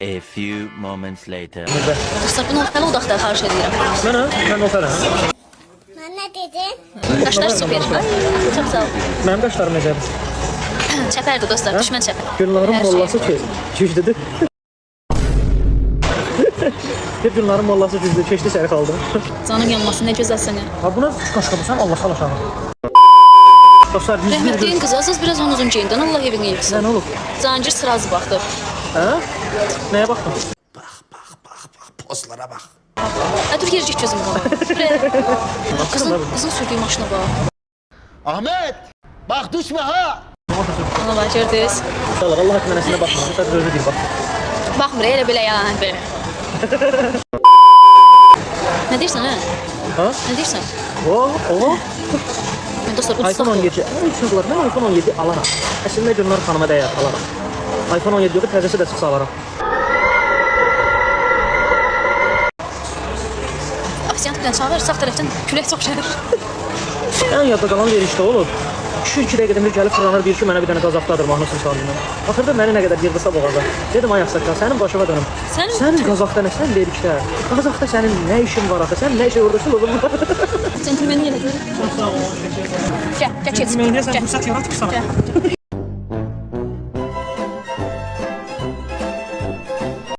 A few moments later. Dostlar, bunu ortalı odaqda xarş edirəm. Mən otaram. Mən nə dedim? Qaşlar super. Çox sağ ol. Mənim qaşlarım necədir? Çəpərdir dostlar, düşmən çəpər. Gülların Hər şey. mollası güclüdür. Bir Gülların mollası güclü, keçdi səni qaldı. Canım yanmasın, nə gözəlsən ya. Ha buna qaşqabısan, Allah aşağı. Dostlar, 101 Rəhmətliyin qızı, asas biraz onun uzun geyindən, Allah evini yıksın. Nə olub? Zancir sırazı baxdı. Hə? Nəyə baxdın? Postlara bax. Dur yercik gözüm qabağa. Qızın sürdüyü maşına bax. Ahmet! Bak düşme ha! Ona bax, gördünüz. Allah haqqı mənəsinə baxma. Sən özü deyir bax. Baxmır, elə belə yalan belə. Nə deyirsən, hə? Ha? Nə deyirsən? Mən dostlar, iPhone ucuzlar 17. Uşaqlar, mən iPhone 17 alaram. Əslində Gülnar xanıma dəyər alaram. iPhone 17 yox, təzəsi də çıxsa alaram. Afisiyant bilən çağır, sağ tərəfdən külək çox gəlir. Ən yadda qalan verişdə olub. 2-2 dəqiqədən bir gəlib fırlanır, bir ki mənə bir dənə qazaqdadır mahnısını çalıyla. Axırda məni nə qədər yığdırsa boğaza. Dedim ay axsaqlar, sənin başına dönüm. Sənin qazaqda nə, sən verikdə. Qazaqda sənin nə işin var axı? Sən nə işə orada şulubun var? Centilmeni yenə görür. Gəl, gəl, keç. Mən deyəsən fürsət yaratmırsan.